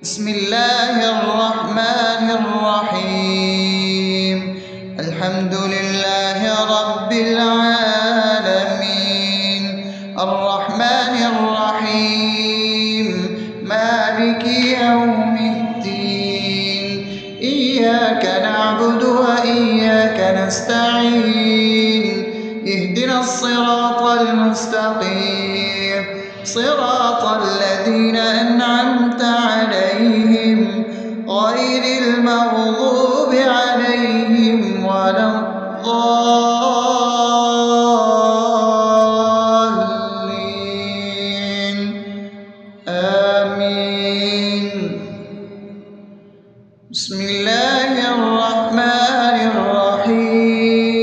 بسم الله الرحمن الرحيم. الحمد لله رب العالمين، الرحمن الرحيم، مالك يوم الدين. إياك نعبد وإياك نستعين، اهدنا الصراط المستقيم، صراط الذين أنعمت عليهم غير المغضوب عليهم ولا الضالين. آمين. بسم الله الرحمن الرحيم.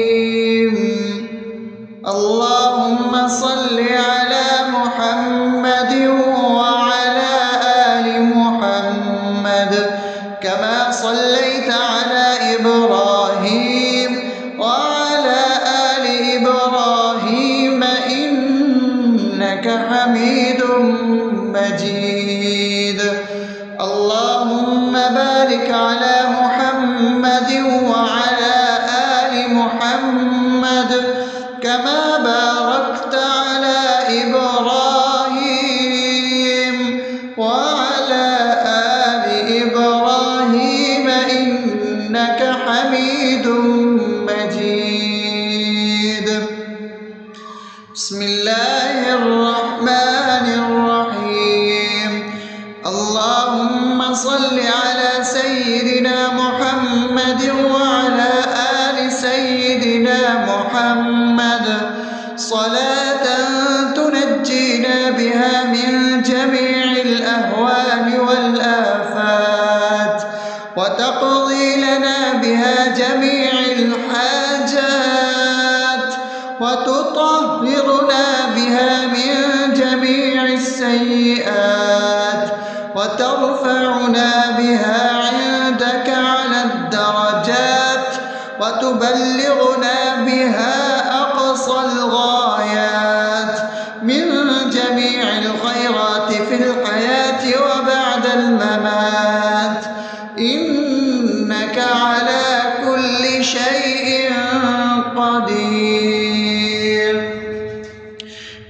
اللهم صل على محمد وعلى آل محمد كما صليت على إبراهيم وعلى آل إبراهيم إنك حميد مجيد. اللهم بارك على محمد وعلى آل محمد كما باركت على إبراهيم وعلى آل إبراهيم إنك حميد مجيد. بسم الله الرحمن الرحيم. اللهم صل على سيدنا محمد وعلى آل سيدنا محمد صلاة تنجينا بها من جميع الأهوال والآفات، وتقضي لنا بها جميع الحاجات، وتطهرنا بها من جميع السيئات، وترفعنا بها عندك على الدرجات، وتبلغنا بها أقصى الغايات من جميع الخيرات في الحياة وبعد الممات، إنك على كل شيء قدير.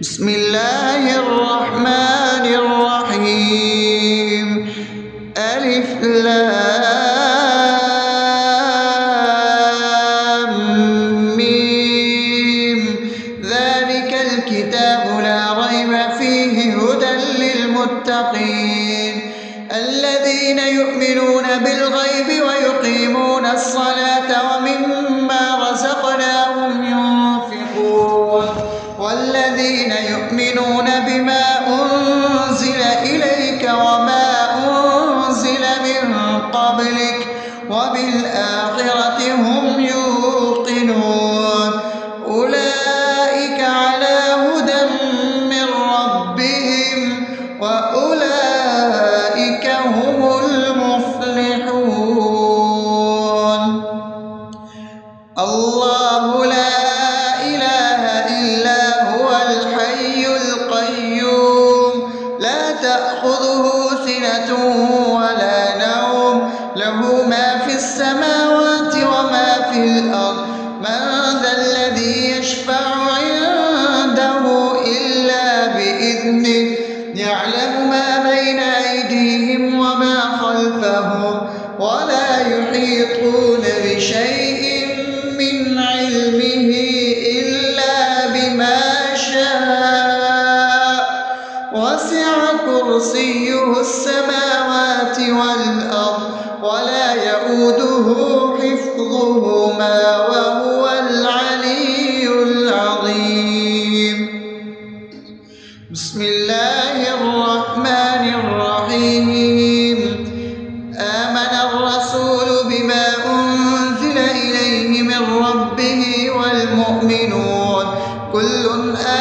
بسم الله الرحمن الرحيم. ألف لام ميم. ذلك الكتاب لا ريب فيه هدى للمتقين الذين يؤمنون بالغيب ويقيمون الصلاة ومما رزقناهم ينفقون والذين يؤمنون بما أنزل إليك وما أنزل من قبلك وبالآخرة هم يوقنون أولئك على هدى من ربهم وأولئك هم المفلحون. الله لا إله إلا هو الحي القيوم لا تأخذه سنة ولا نوم له ما في السماوات وما في الأرض من ذا الذي يشفع عنده إلا بإذنه يعلم ما بين أيديهم وما خلفهم ولا يحيطون بشيء من علمه إلا بما شاء وسع كرسيه السماوات والأرض ولا يؤوده حفظهما وهو العلي العظيم. بسم الله الرحمن الرحيم. آمن الرسول بما أنزل إليه من ربه والمؤمنون كل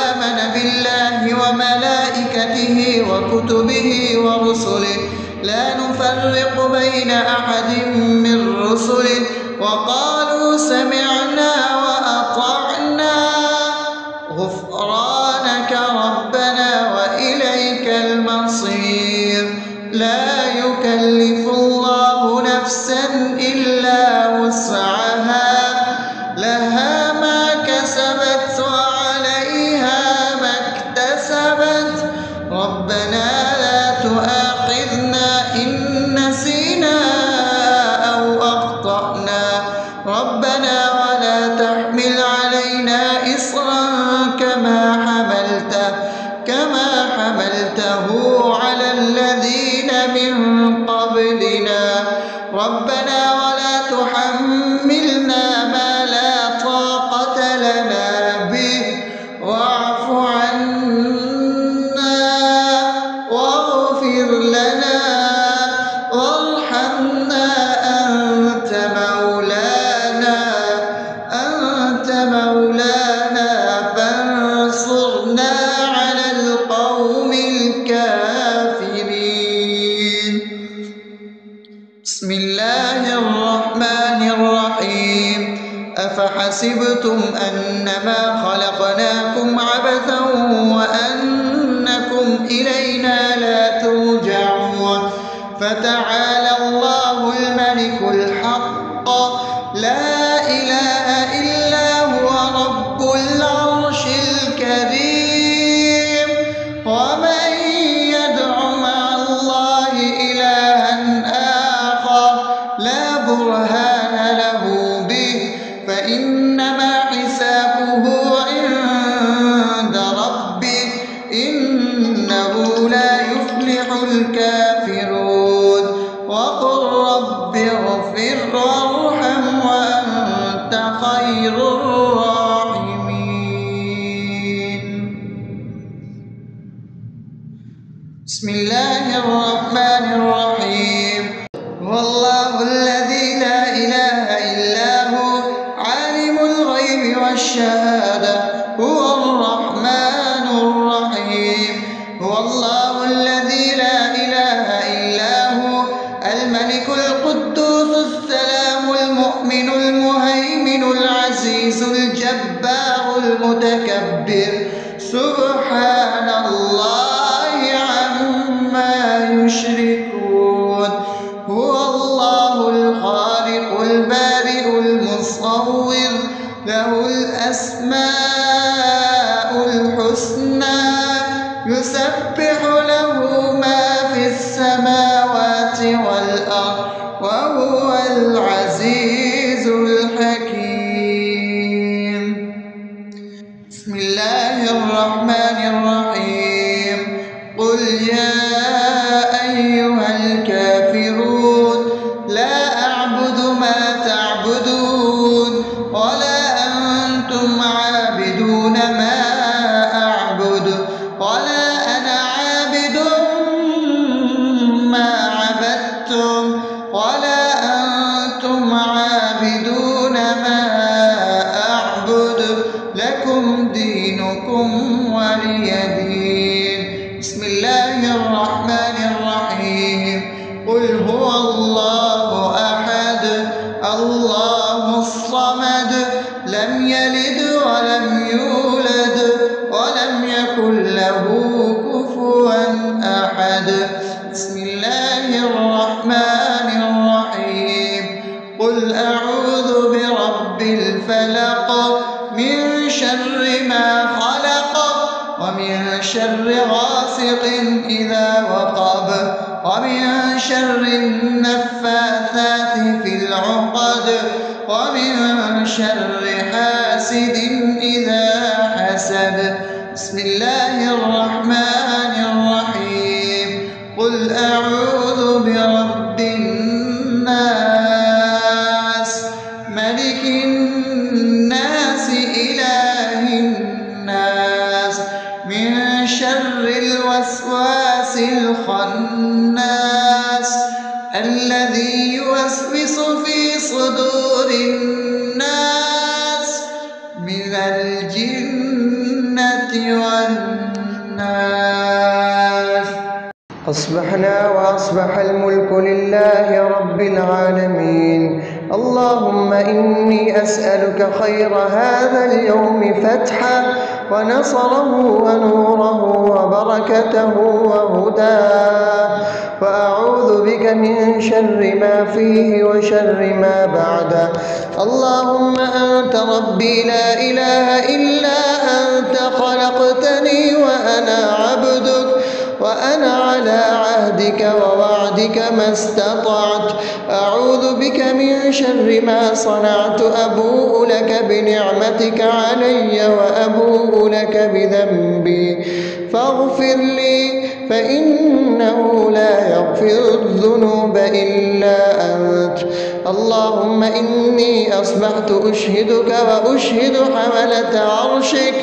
آمن بالله وملائكته وكتبه ورسله لا نفرق بين أحد من رسله وقالوا سمعنا وأطعنا غفرانك ربنا وإليك المصير. لا يكلف يكلف الله نفسا إلا وسعها لها ما كسبت وعليها ما اكتسبت ربنا لا تؤاخذنا إن نسينا أو أخطأنا ربنا ولا تحمل علينا إصرا كما حملته على الذين من قبلنا ربنا ولا تحملنا ما لا طاقة لنا به واعف عنا واغفر لنا وارحمنا أنت مولانا فانصرنا على القوم الكافرين. بسم الله الرحمن الرحيم أفحسبتم أنما خلقناكم عبثا وأنكم إلينا لا ترجعون فتعالى الله الملك الحق لا إله إلا هو رب العرش الكريم ومن يدع مع الله إلها آخر لا برهان له به فإنما حسابه عند ربه إنه لا يفلح الكافرون وقل رب اغفر وارحم وأنت خير الراحمين. بسم الله الرحمن الرحيم هو الله الذي لا إله إلا هو عالم الغيب والشهادة هو الرحمن الرحيم هو الله الذي لا إله إلا هو الملك القدوس السلام المؤمن المهيمن العزيز الجبار المتكبر سبحان الله عما يشركون هو الله الخالق البارئ المصور له الأسماء الحسنى يسبح له ما في السماوات والأرض وهو العزيز الحكيم. بسم الله الرحمن الرحيم قل يا أيها الكافرون لا أعبد ما تعبدون ولا أنتم عابدون ما أعبد ولا أنا عابد ما عبدتم ولا أنتم عابدون ما أعبد لكم دينكم ولي دين. بسم الله الرحمن الرحيم قل هو الله أحد الله الصمد لم يلد ولم يولد ولم يكن له كفوا أحد. بسم الله الرحمن الرحيم قل أعوذ برب الفلق من شر ما خلق ومن شر غاسق إذا وقب ومن شر النفاثات في العقد ومن شر حاسد إذا حسد. بسم الله الرحمن الرحيم قل أعوذ برب الناس ملك الناس إله الناس من شر الوسواس الخناس الذي يوسوس في صدور الناس من الجنة والناس. أصبحنا وأصبح الملك لله رب العالمين اللهم إني أسألك خير هذا اليوم فتحه ونصره ونوره وبركته وهداه، وأعوذ بك من شر ما فيه وشر ما بعده. اللهم أنت ربي لا إله إلا أنت، خلقتني وأنا عبدك، وأنا على عهدك ووعدك ما استطعت. أعوذ بك من شر ما صنعت، أبوء لك بنعمتك علي وأبوء لك بذنبي، فاغفر لي فإنه لا يغفر الذنوب إلا أنت. اللهم إني أصبحت أشهدك وأشهد حملة عرشك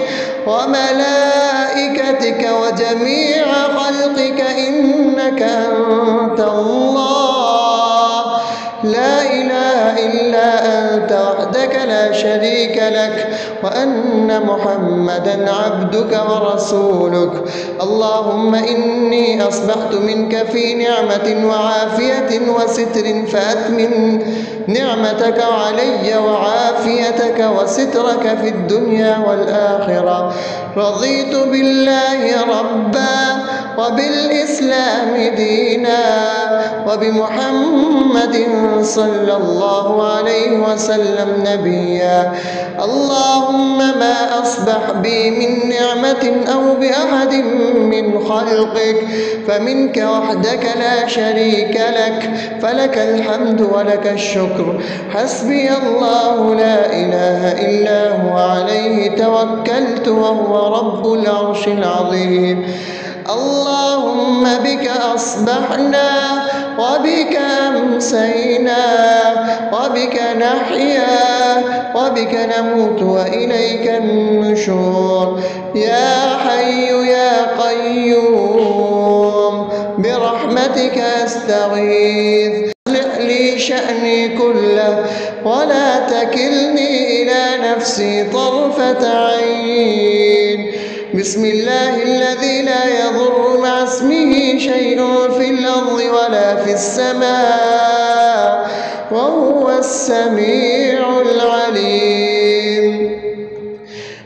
وملائكتك وجميع خلقك إنك أنت الله، لا إله إلا أنت وحدك لا شريك لك، وأن محمدا عبدك ورسولك. اللهم إني أصبحت منك في نعمة وعافية وستر، فأتمم نعمتك علي وعافيتك وسترك في الدنيا والآخرة. رضيت بالله ربا وبالإسلام دينا وبمحمد صلى الله عليه وسلم نبيا. اللهم ما أصبح بي من نعمة أو بأحد من خلقك فمنك وحدك لا شريك لك، فلك الحمد ولك الشكر. حسبي الله لا إله إلا هو، عليه توكلت وهو رب العرش العظيم. اللهم بك أصبحنا وبك أمسينا وبك نحيا وبك نموت وإليك النشور. يا حي يا قيوم برحمتك أستغيث، أصلح لي شأني كله ولا تكلني إلى نفسي طرفة عين. بسم الله الذي لا يضر مع اسمه شيء في الأرض ولا في السماء وهو السميع العليم.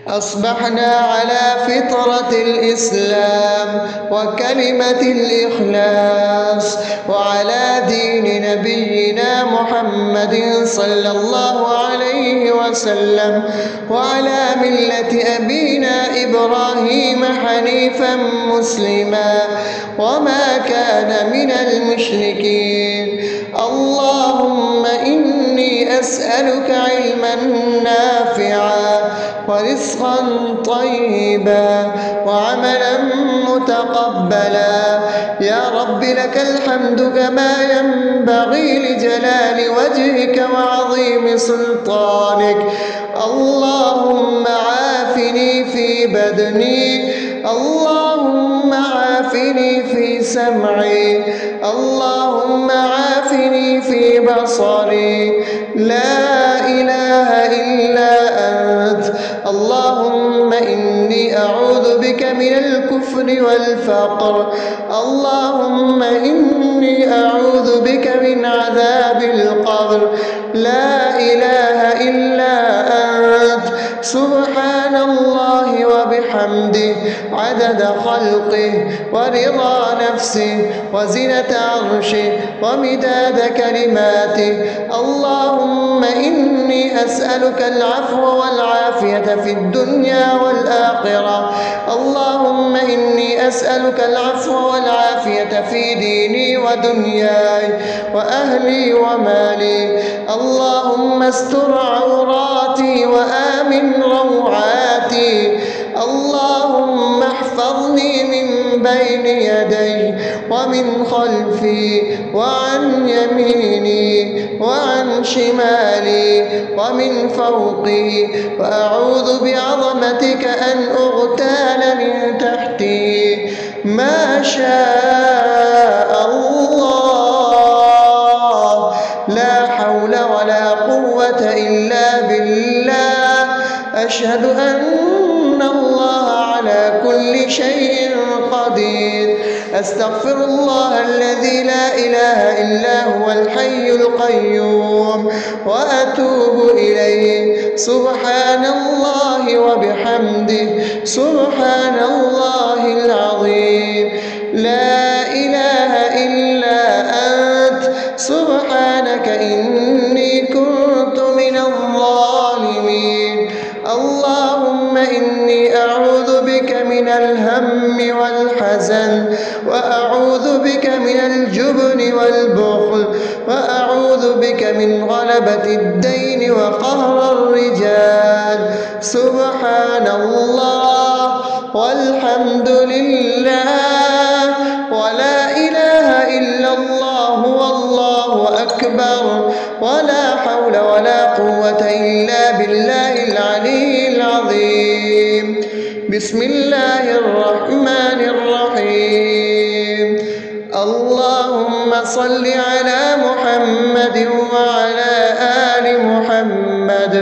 أصبحنا على فطرة الإسلام وكلمة الإخلاص وعلى دين نبينا محمد صلى الله عليه وسلم وعلى ملة أبينا إبراهيم حنيفا مسلما وما كان من المشركين. اللهم إني أسألك علما نافعا ورزقا طيبا وعملا متقبلا. يا رب لك الحمد كما ينبغي لجلال وجهك وعظيم سلطانك. اللهم عافني في بدني، اللهم عافني في سمعي، اللهم عافني في بصري. لا إله إلا أنت. اللهم إني أعوذ بك من الكفر والفقر. اللهم إني أعوذ بك من عذاب القبر. لا إله إلا أنت. سبحان الله وبحمده عدد خلقه ورضا نفسه وزنة عرشه ومداد كلماته. اللهم إني أسألك العفو والعافية في الدنيا والآخرة. اللهم إني أسألك العفو والعافية في ديني ودنياي وأهلي ومالي. اللهم استر عوراتي وآمن روعاتي. اللهم احفظني من بين يدي ومن خلفي وعن يميني وعن شمالي ومن فوقي، وأعوذ بعظمتك أن أغتال من تحتي. ما شاء الله، لا حول ولا قوة إلا بالله. أشهد أن الله على كل شيء قدير. أستغفر الله الذي لا إله إلا هو الحي القيوم وأتوب إليه. سبحان الله وبحمده سبحان الله العظيم. لا إله إلا أنت سبحانك إني كنت من الظالمين. اللهم إني أعوذ بك من الهم والحزن، وأعوذ بك من الجبن والبخل، وأعوذ بك من غلبة الدين وقهر الرجال. سبحان الله والحمد لله ولا إله إلا الله والله أكبر ولا حول ولا قوة إلا بالله العلي العظيم. بسم الله الرحمن الرحيم. اللهم صل على محمد وعلى آل محمد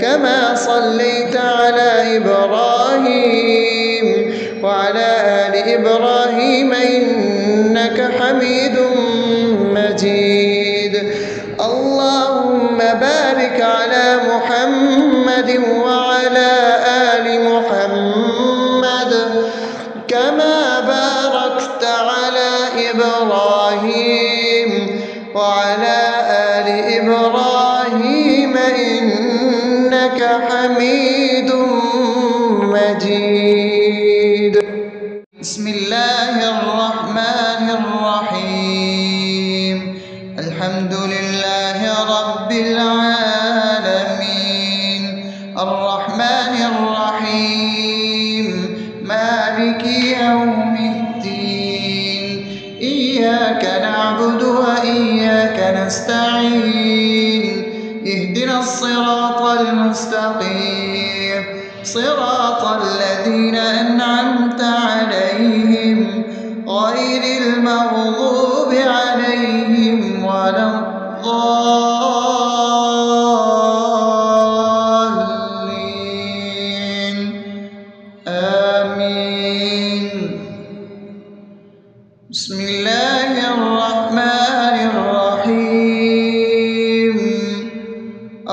كما صليت على إبراهيم وعلى آل إبراهيم إنك حميد مجيد. اللهم بارك على محمد وعلى آل محمد كما باركت على إبراهيم وعلى آل إبراهيم إنك حميد مجيد. بسم الله الرحمن الرحيم. الحمد لله رب العالمين الرحمن الرحيم مالك يوم الدين. إياك نعبد وإياك نستعين. اهدنا الصراط المستقيم صراط الذين أنعمت عليهم غير المغضوب عليهم ولا الضالين. آمين. بسم الله الرحمن الرحيم.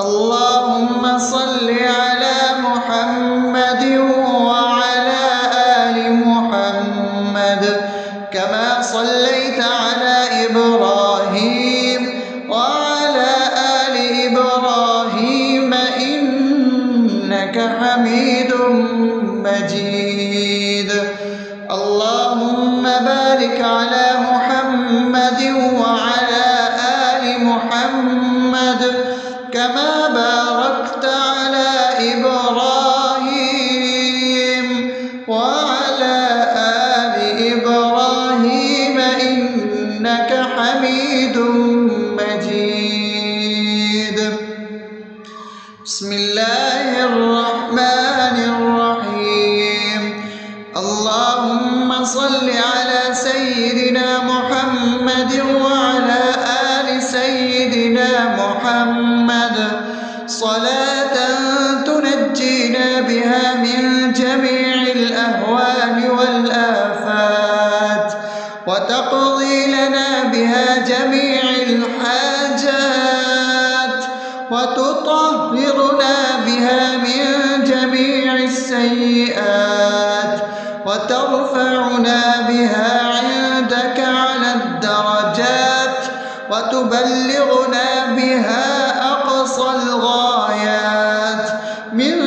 اللهم صل على محمد وعلى آل محمد كما صليت على إبراهيم وعلى آل إبراهيم إنك حميد مجيد. اللهم بارك على محمد وعلى آل محمد كما باركت على إبراهيم وعلى آل إبراهيم إنك حميد مجيد. بسم الله الرحمن الرحيم. اللهم صل على سيدنا محمد وعلى آل سيدنا محمد صلاة تنجينا بها من جميع الأهوال والآفات وتقضي لنا بها جميع الحاجات وتطهرنا بها من جميع السيئات وترفعنا بها عندك على الدرجات وتبلغنا بها أقصى الغايات من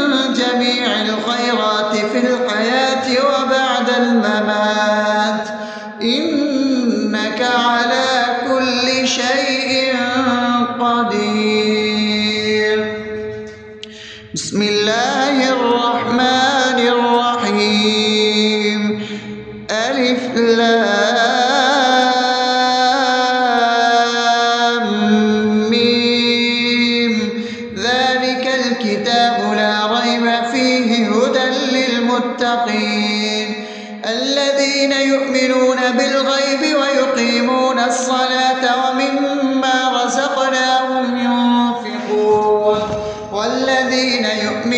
جميع الخيرات في الحياة وبعد الممات إنك على كل شيء قدير. بسم الله الرحمن الرحيم. ألف لام ميم. ذلك الكتاب لا ريب فيه هدى للمتقين الذين يؤمنون بالغيب ويقيمون الصلاة ومما رزقناهم ينفقون والذين يؤمنون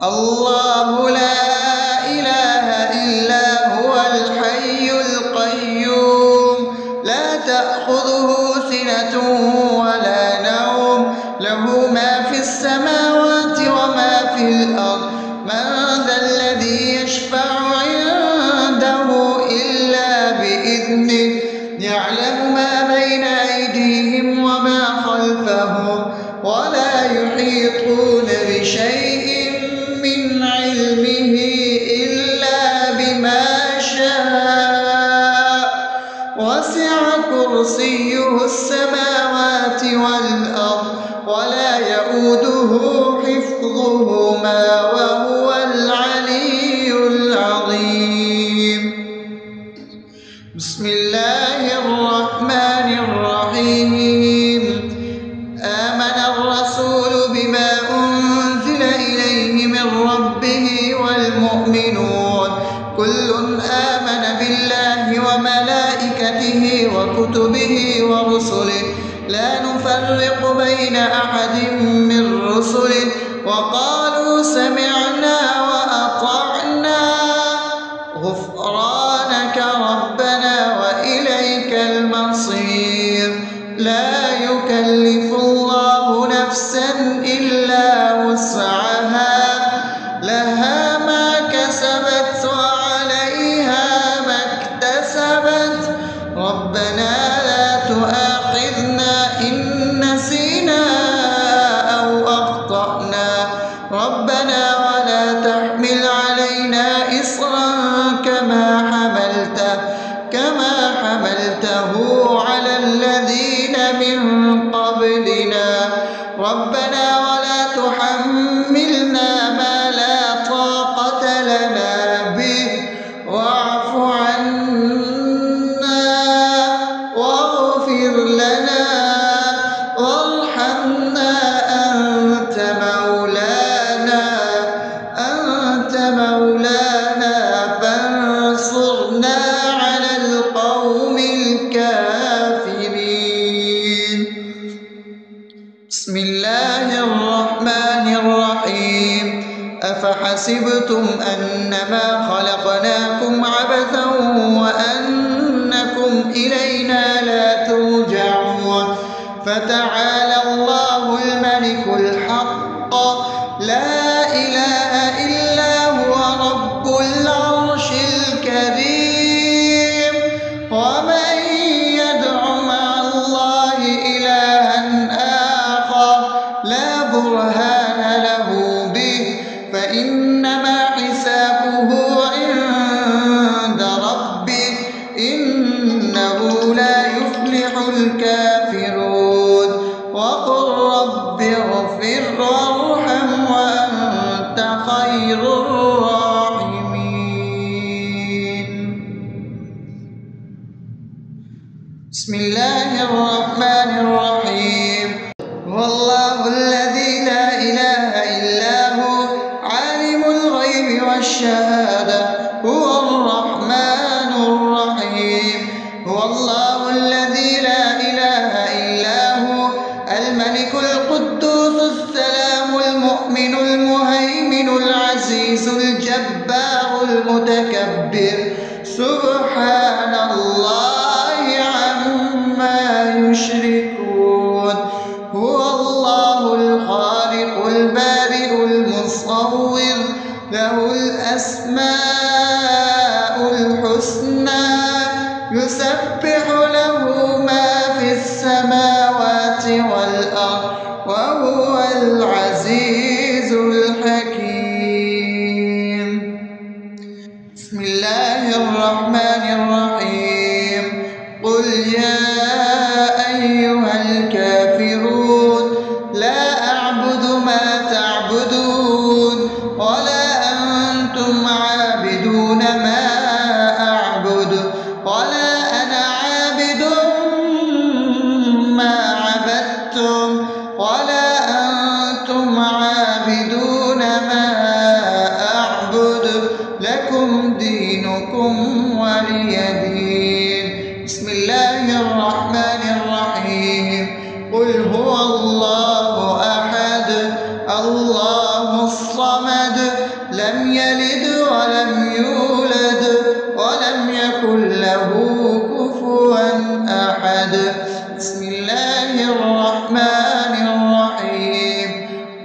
الله لا إله إلا هو الحي القيوم لا تأخذه سنة ولا نوم له ما في السماوات وما في الأرض من ذا الذي يشفع عنده إلا بإذنه يعلم ما بين أيديهم وما خلفهم ولا يحيطون بشيء من علمه إلا بما شاء وسع كرسيه السماوات والأرض ولا يؤوده حفظهما وهو العلي العظيم. بسم الله الرحمن الرحيم. آمن الرسول بما أنزل إليه من ربه والمؤمنون كل آمن بالله وملائكته وكتبه ورسله لا نفرق بين أحد من رسله وقالوا سمعنا وأطعنا غفرانك ربنا وإليك المصير. لا يكلف الله نفسا إلا وسعها لها ما كسبت وعليها ما اكتسبت ربنا لا تؤاخذنا إن نسينا أو أخطأنا ربنا ولا تحمل علينا إصرا كما حملته على الذين من قبلنا ربنا ولا تحملنا ما لا طاقة لنا به واعف عنا واغفر لنا وارحمنا أنت مولانا فانصرنا على القوم الكافرين. بسم الله الرحمن الرحيم. أفحسبتم أنما خلقناكم عبثا وأنكم إلينا لا ترجعون فتعالى الله الملك الحق لا إله إلا هو رب العرش الكريم. ومن يدع مع الله إلها آخر لا برهان له به فإنما حسابه عند ربه إنه لا يفلح الكافرون. وقل رب اغفر وارحم وأنت خير الراحمين. بسم الله الرحمن الرحيم. والله الذي لا إله إلا هو عالم الغيب والشهادة هو الرحمن الرحيم. هو الله الذي لا إله إلا هو الملك القدوس السلام المؤمن المهيمن العزيز الجبار المتكبر سبحان الله عما يشركون. هو الله الخالق البارئ المصور له الأسماء الحسنى يسبح له ما في السماوات والأرض وهو العزيز الحكيم. بسم الله الرحمن الرحيم. قل يا أيها الكافرون لا أعبد ما تعبدون ولا أنتم عابدون ما أعبد ولا أنا عابد ما عبدتم ولا أنتم عابدون أحد لم يلد ولم يولد ولم يكن له كفوا أحد. بسم الله الرحمن الرحيم.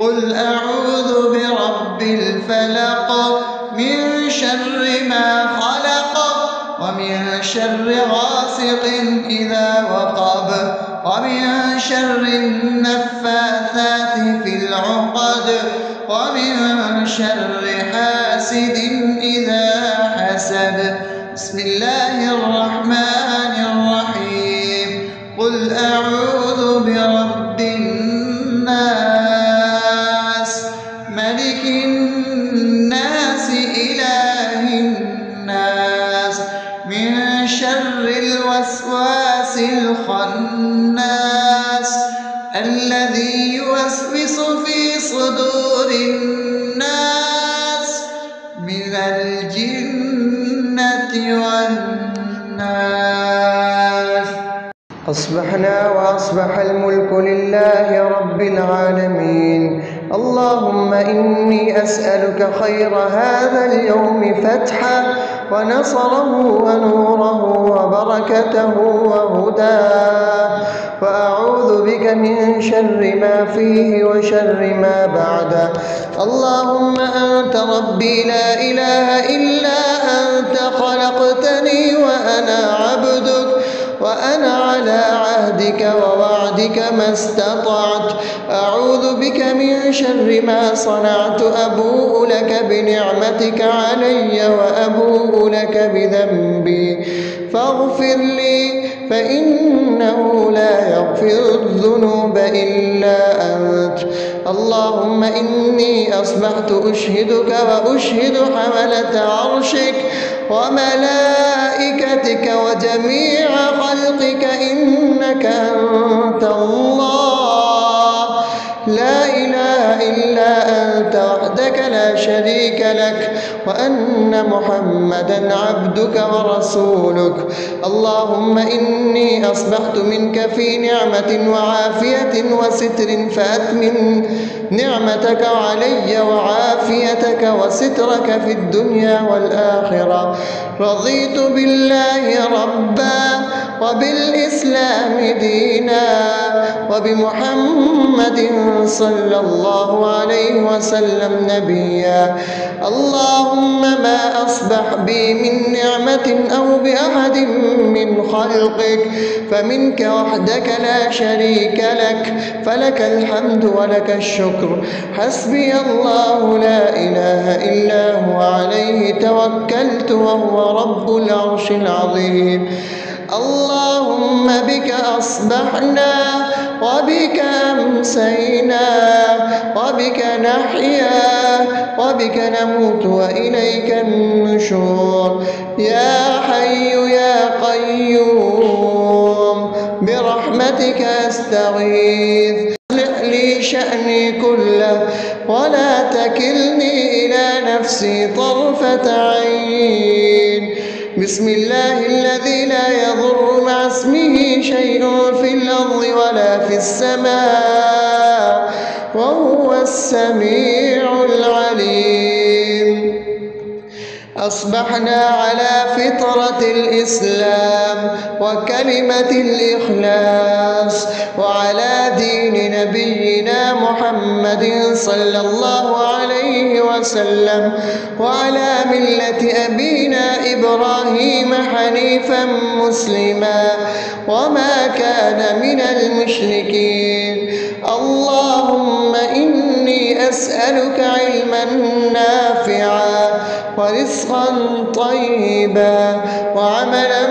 قل أعوذ برب الفلق من شر ما خلق ومن شر غاسق إذا وقب ومن شر النفاثات في العقد ومن شر حاسد إذا حسد. بسم الله الرحمن الرحيم. قل أعوذ برب الناس ملك الناس إله الناس من شر الوسواس الخناس الذي يوسوس في صدور الناس من الجنة والناس. أصبحنا وأصبح الملك لله رب العالمين. اللهم إني أسألك خير هذا اليوم فتحه ونصره ونوره وبركته وهداه، وأعوذ بك من شر ما فيه وشر ما بعده. اللهم أنت ربي لا إله إلا أنت، خلقتني وأنا عبدك وأنا على عهدك ووعدك ما استطعت. أعوذ بك من شر ما صنعت. أبوء لك بنعمتك علي وأبوء لك بذنبي فاغفر لي، فإنه لا يغفر الذنوب إلا أنت. اللهم إني أصبحت أشهدك وأشهد حملة عرشك وملائكتك وجميع خلقك إنك أنت الله لا إله إلا أنت وحدك لا شريك لك، وأن محمدا عبدك ورسولك. اللهم إني أصبحت منك في نعمة وعافية وستر، فأتمم نعمتك علي وعافيتك وسترك في الدنيا والآخرة. رضيت بالله ربا وبالإسلام دينا وبمحمد صلى الله عليه وسلم نبيا. اللهم ما أصبح بي من نعمة أو بأحد من خلقك فمنك وحدك لا شريك لك، فلك الحمد ولك الشكر. حسبي الله لا إله إلا هو عليه توكلت وهو رب العرش العظيم. اللهم بك أصبحنا وبك أمسينا وبك نحيا وبك نموت وإليك النشور. يا حي يا قيوم برحمتك أستغيث. أصلح لي شأني كله ولا تكلني إلى نفسي طرفة عين. بسم الله الذي لا يضر مع اسمه شيء في الأرض ولا في السماء وهو السميع العليم. أصبحنا على فطرة الإسلام وكلمة الإخلاص وعلى دين نبينا محمد صلى الله عليه وسلم وعلى ملة أبينا إبراهيم حنيفا مسلما وما كان من المشركين. اللهم إني أسألك علما نافعا ورزقا طيبا وعملا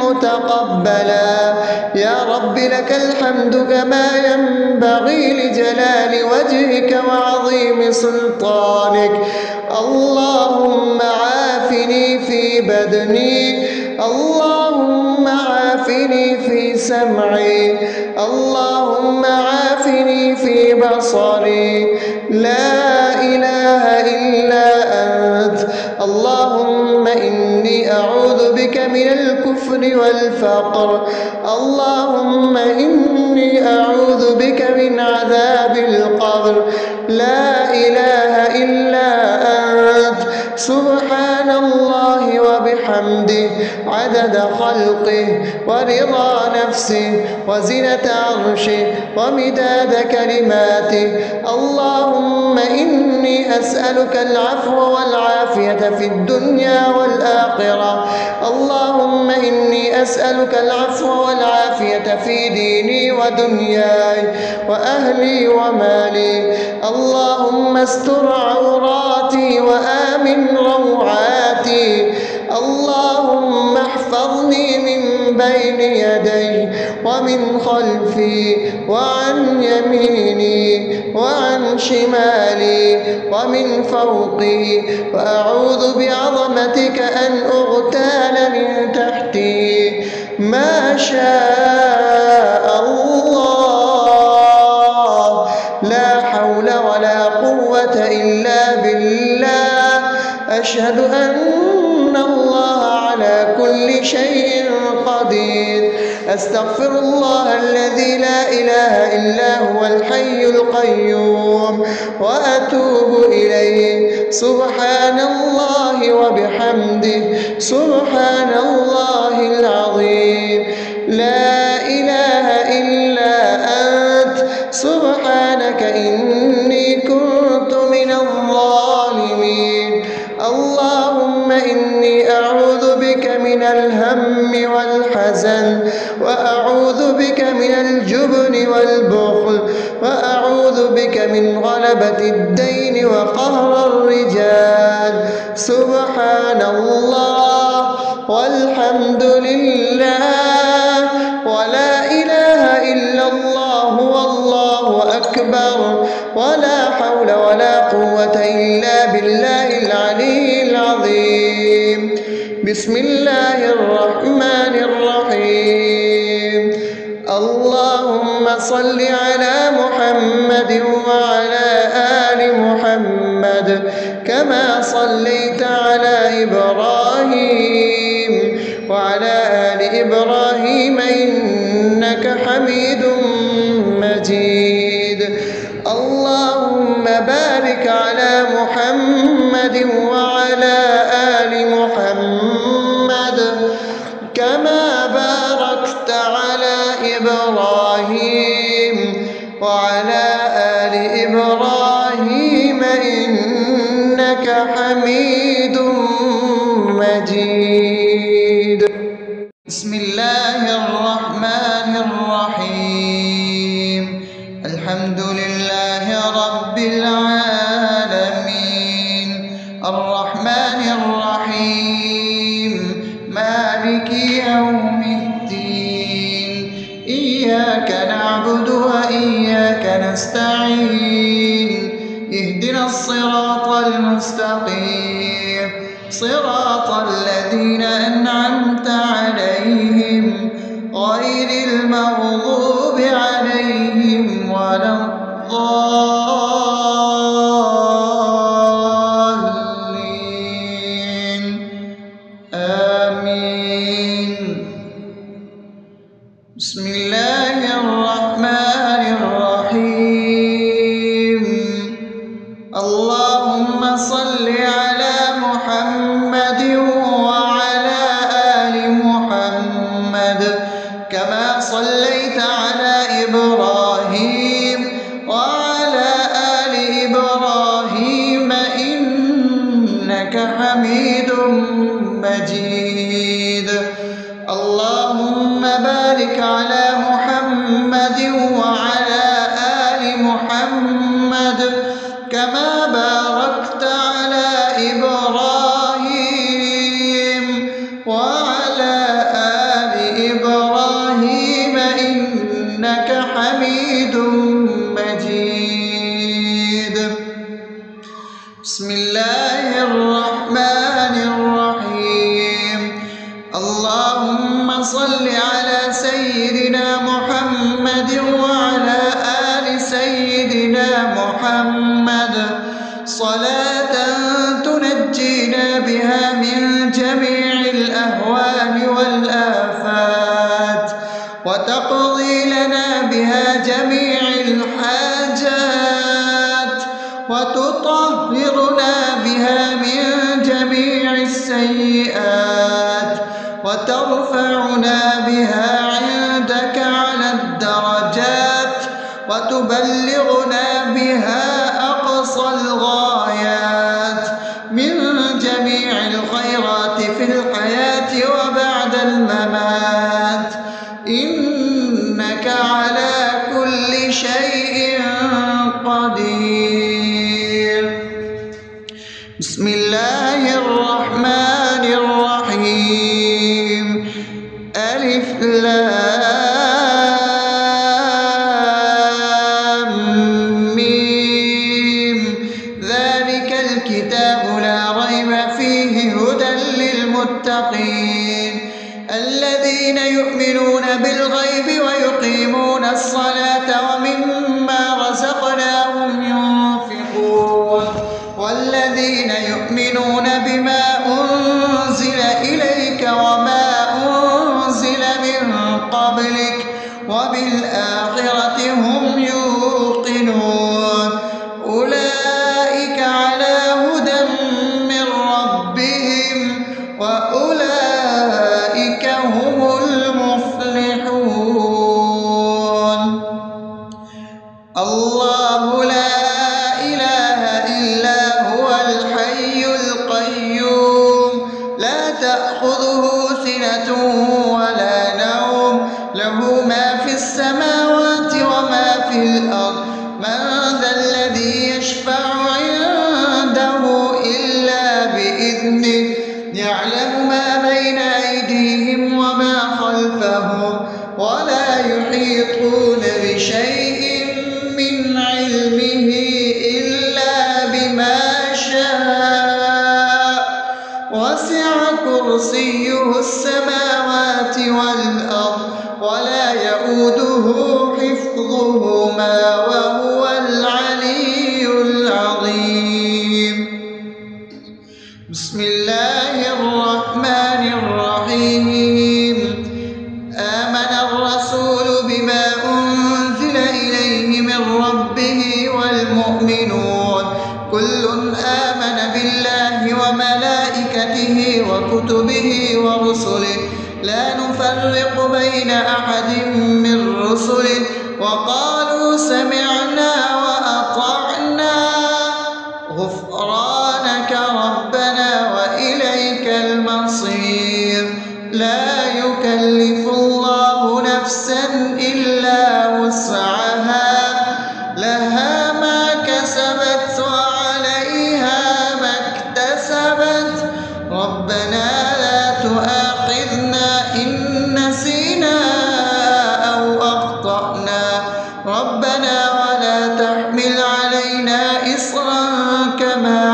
متقبلا. يا رب لك الحمد كما ينبغي لجلال وجهك وعظيم سلطانك. اللهم عافني في بدني، اللهم عافني في سمعي، اللهم عافني في بصري. لا إله إلا أنت. اللهم إني أعوذ بك من الكفر والفقر. اللهم إني أعوذ بك من عذاب القبر. لا إله إلا سبحان الله وبحمده عدد خلقه ورضا نفسه وزنة عرشه ومداد كلماته. اللهم إني أسألك العفو والعافية في الدنيا والآخرة. اللهم إني أسألك العفو والعافية في ديني ودنياي وأهلي ومالي. اللهم استر عوراتي وآمن روعاتي. اللهم احفظني من بين يدي ومن خلفي وعن يميني وعن شمالي ومن فوقي، وأعوذ بعظمتك أن أغتال من تحتي. ما شاء الله، لا حول ولا قوة إلا بالله. أشهد أن الله على كل شيء قدير. أستغفر الله الذي لا إله إلا هو الحي القيوم وأتوب إليه. سبحان الله وبحمده سبحان الله العظيم. لا إله إلا أنت سبحانك إني كنت من الظالمين. اللهم إني أعوذ بك من الهم والحزن، وأعوذ بك من الجبن والبخل، وأعوذ بك من غلبة الدين وقهر الرجال. سبحان الله والحمد لله ولا إله إلا الله والله أكبر، ولا حول ولا قوة إلا بالله العلي العظيم. بسم الله الرحمن الرحيم. اللهم صل على محمد وعلى آل محمد كما صليت على إبراهيم وعلى آل إبراهيم إنك حميد مجيد. اللهم بارك على محمد وعلى آل محمد كما باركت على إبراهيم وعلى آل إبراهيم إنك حميد مجيد. بسم الله الرحمن الرحيم. الحمد لله رب العالمين الرحمن الرحيم مالك يوم الدين. إياك نعبد وإياك نستعين. اهدنا الصراط المستقيم صراط الذين أنعمت عليهم غير المغضوب عليهم ولا الضالين. آمين. بسم الله الرحمن الرحيم. اللهم صل على محمد وعلى آل محمد كما صليت على إبراهيم وعلى آل إبراهيم إنك حميد مجيد. اللهم بارك على محمد وعلى آل محمد كما باركت على إبراهيم وعلى آل إبراهيم إنك حميد مجيد. بسم الله الرحمن الرحيم. اللهم صل على سيدنا محمد وعلى آل سيدنا محمد صلاة تنجينا بها من جميع الأهوال والآفات وتقضي لنا بها جميع الحاجات وتطهرنا بها من جميع بسم الله الرحمن الرحيم ألف لام ميم ذلك الكتاب لا ريب فيه هدى للمتقين الذين يؤمنون بالغيب ويقيمون الصلاة ومما رزقناهم ينفقون والذين يؤمنون بما أنزل إليك وما أنزل من قبلك وبالآخرة هم يوقنون أولئك على هدى من ربهم وأولئك هم المفلحون الله لا إله إلا هو الحي القيوم لا تأخذه سنة ولا نوم له ما في السماوات وما في الأرض من ذا الذي يشفع عنده إلا بإذنه يعلم ما بين أيديهم وما خلفهم ولا يحيطون بشيء من علمه إلا بما شاء وسع كرسيه السماوات والأرض ولا يؤوده حفظهما وهو العلي العظيم بسم الله الرحمن الرحيم آمن الرسول بما أنزل إليه من ربه والمؤمنون كل آمن بالله وملائكته وكتبه ورسله لا نفرق بين أحد من رسله وقالوا سمعنا وأطعنا غفرانك ربنا وإليك المصير لا يكلف الله نفسا إلا وسعها لها ما كسبت وعليها ما اكتسبت ربنا لا تؤاخذنا إن نسينا أو أخطأنا ربنا ولا تحمل علينا إصرا كما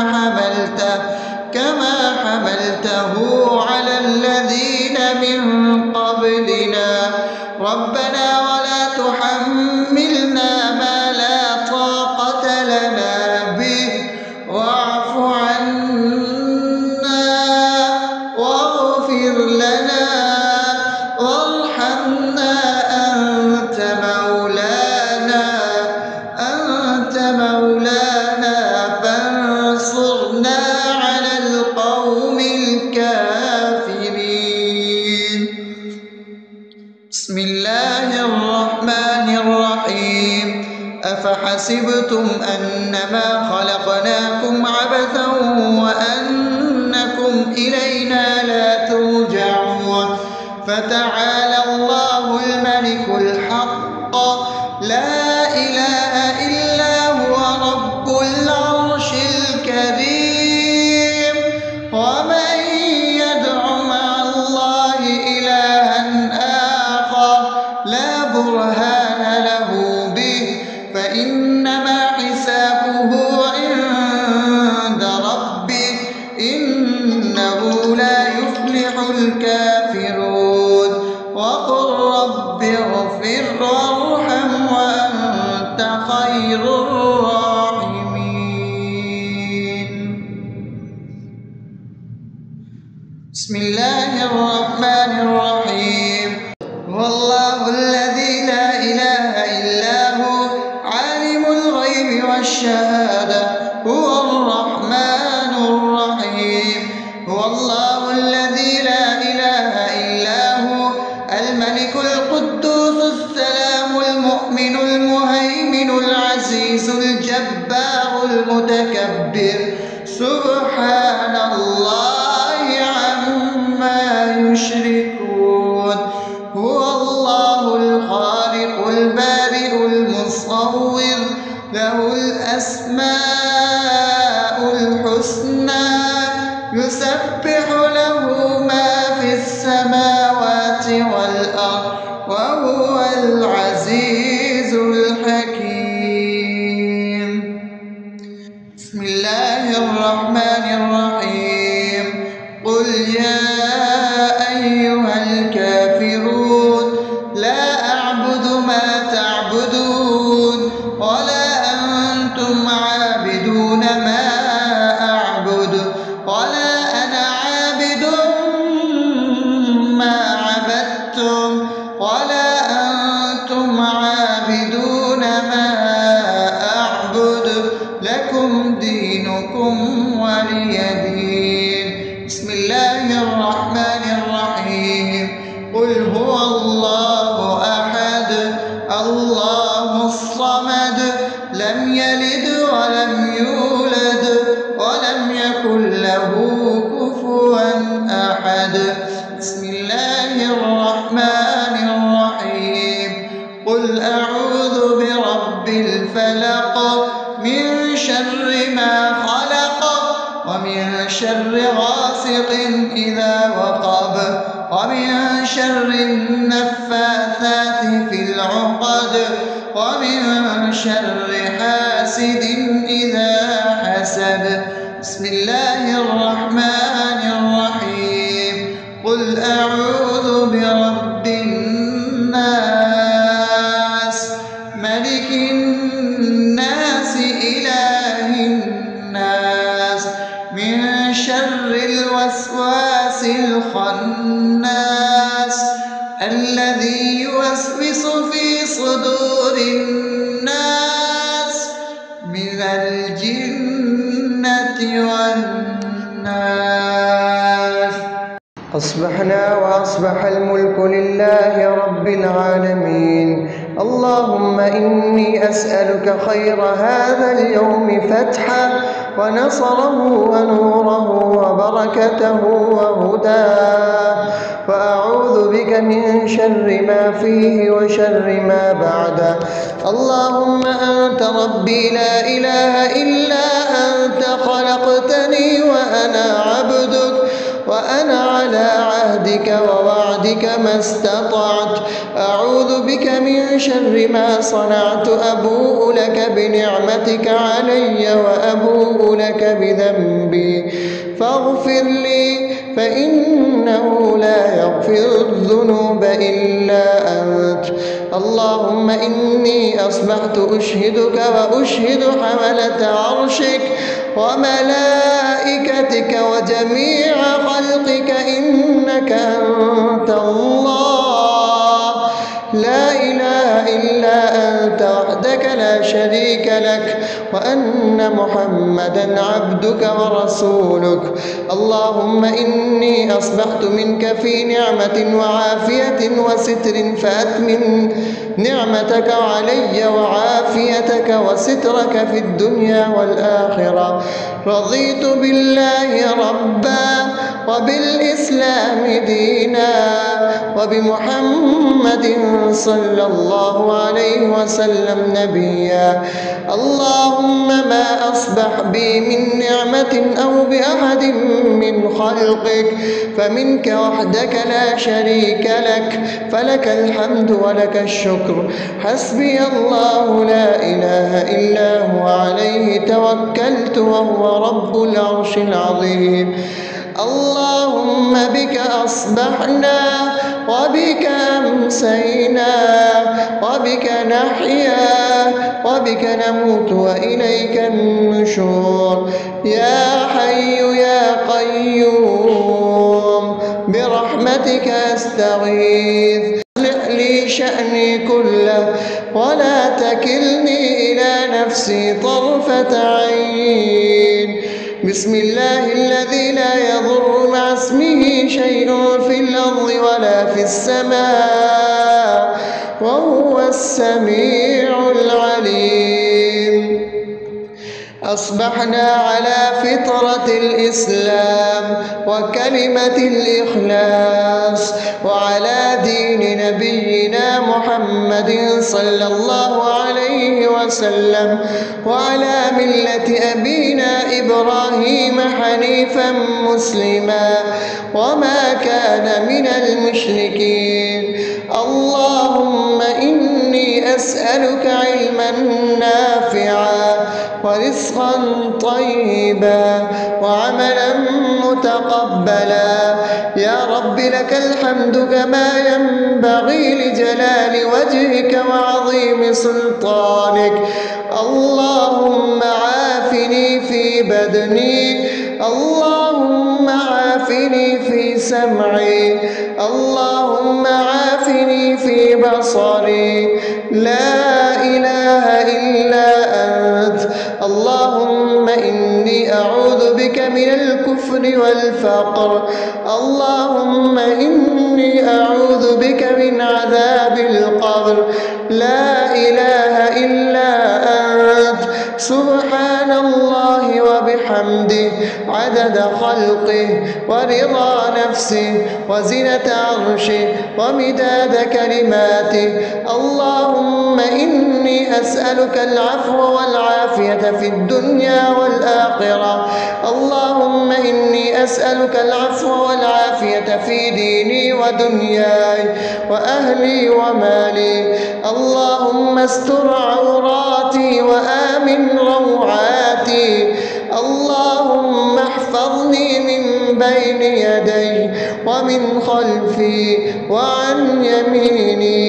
حملته على الذين من قبلنا ربنا ولا تحملنا ما لا طاقة لنا به واعف عنا واغفر لنا وارحمنا أنت مولانا فانصرنا على القوم الكافرين بسم الله الرحمن الرحيم أفحسبتم أنما خلقناكم عبثا وأنكم إلينا لا ترجعون فتعالى الله الملك الحق لا إله إلا هو رب العرش الكريم ومن يدع مع الله إلها آخر لا برهان له به فإنما حسابه عند ربه إنه لا يفلح الكافرون وقل رب اغفر وارحم وأنت خير الراحمين بسم الله الرحمن الرحيم هو الله الذي لا إله إلا هو عالم الغيب والشهادة هو الرحمن الرحيم هو الله الذي لا إله إلا هو الملك القدوس السلام المؤمن المهيمن العزيز الجبار المتكبر سبحان الله عما يشركون هو الله الخالق البارئ المصور له الأسماء الحسنى الحسنى يسبح له ما في السماوات والأرض وهو العزيز الحكيم. بسم الله الرحمن الرحيم. قل يا أيها الكافرون لا أعبد ما تعبدون ولا أنتم عابدون ما أعبد ولا أنا عابد ما عبدتم ولا أنتم عابدون ما أعبد لكم دينكم ولي دين. بسم الله الرحمن الرحيم. قل هو الله أحد الله الصمد لم يلد ولم يولد ولم يكن له كفوا أحد. بسم الله الرحمن الرحيم. قل أعوذ برب الفلق من شر ما خلق ومن شر غاسق إذا وقب ومن شر النفاثات في العقد ومن شر حاسد إذا حسد. بسم الله الرحمن الرحيم. قل أعوذ برب الناس ملك الناس إله الناس من شر الوسواس الخناس الذي يوسوس في صدور الناس من الجنة والناس. أصبحنا وأصبح الملك لله رب العالمين. اللهم إني أسألك خير هذا اليوم فتحه ونصره ونوره وبركته وهداه، وأعوذ بك من شر ما فيه وشر ما بعده. اللهم أنت ربي لا إله إلا أنت خلقتني وأنا عبدك وأنا على عهدك ووعدك ما استطعت. أعوذ بك من شر ما صنعت. أبوء لك بنعمتك علي وأبوء لك بذنبي فاغفر لي فإنه لا يغفر الذنوب إلا أنت. اللهم إني أصبحت أشهدك وأشهد حملة عرشك وملائكتك وجميع خلقك إنك أنت الله لا إله إلا أنت وحدك لا شريك لك وأن محمدا عبدك ورسولك. اللهم إني أصبحت منك في نعمة وعافية وستر فأتمم نعمتك علي وعافيتك وسترك في الدنيا والآخرة. رضيت بالله ربا وبالإسلام دينا وبمحمد صلى الله عليه وسلم نبيا. اللهم ما أصبح بي من نعمة أو بأحد من خلقك فمنك وحدك لا شريك لك فلك الحمد ولك الشكر. حسبي الله لا إله إلا هو عليه توكلت وهو رب العرش العظيم. اللهم بك أصبحنا وبك أمسينا وبك نحيا وبك نموت وإليك النشور. يا حي يا قيوم برحمتك أستغيث. أصلح لي شأني كله ولا تكلني إلى نفسي طرفة عين. بسم الله الذي لا يضر مع اسمه شيء في الأرض ولا في السماء وهو السميع العليم. أصبحنا على فطرة الإسلام وكلمة الإخلاص وعلى دين نبينا محمد صلى الله عليه وسلم وعلى ملة أبينا إبراهيم حنيفا مسلما وما كان من المشركين. اللهم إني أسألك علما نافعا ورزقا طيبا وعملا متقبلا. يا رب لك الحمد كما ينبغي لجلال وجهك وعظيم سلطانك. اللهم عافني في بدني، اللهم عافني في سمعي، اللهم عافني في بصري. لا إله إلا أنت. اللهم إني أعوذ بك من الكفر والفقر. اللهم إني أعوذ بك من عذاب القبر. لا إله إلا أنت. سبحان الله وبحمده عدد خلقه ورضا نفسه وزنة عرشه ومداد كلماته. اللهم إني أسألك العفو والعافية في الدنيا والآخرة. اللهم إني أسألك العفو والعافية في ديني ودنياي وأهلي ومالي. اللهم استر عوراتي وآمن روعاتي. اللهم احفظني من بين يدي ومن خلفي وعن يميني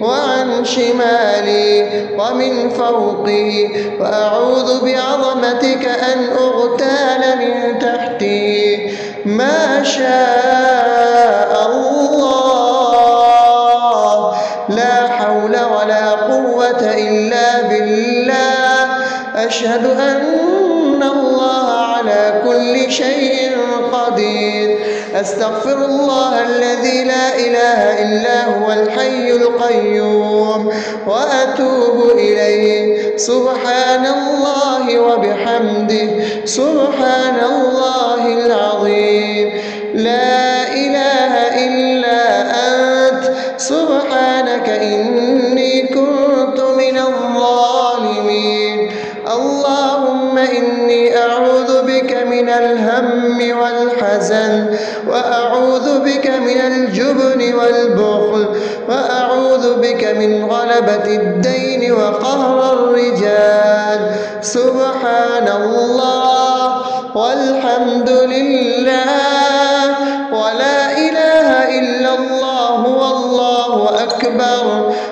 وعن شمالي ومن فوقي، وأعوذ بعظمتك أن أغتال من تحتي. ما شاء الله، لا حول ولا قوة إلا بالله. أشهد أن الله على كل شيء قدير. أستغفر الله الذي لا إله إلا هو الحي القيوم وأتوب إليه. سبحان الله وبحمده سبحان الله العظيم. لا إله إلا أنت. سبحانك إني كنت من الظالمين. اللهم إني أعوذ بك من الهم والحزن، وأعوذ بك من الجبن والبخل، وأعوذ بك من غلبة الدين وقهر الرجال. سبحان الله والحمد لله ولا إله إلا الله والله أكبر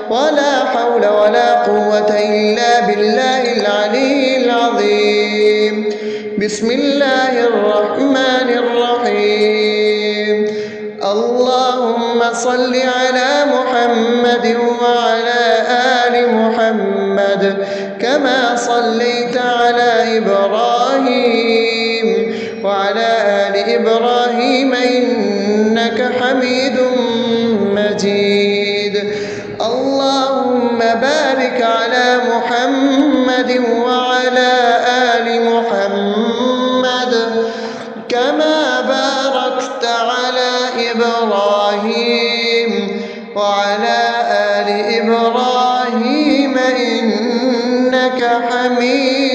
ولا حول ولا قوة إلا بالله العلي العظيم. بسم الله الرحمن الرحيم. اللهم صل على محمد وعلى آل محمد كما صليت على إبراهيم وعلى آل إبراهيم إنك حميد مجيد. اللهم بارك على محمد وعلى آل محمد كما باركت على إبراهيم وعلى آل إبراهيم إنك حميد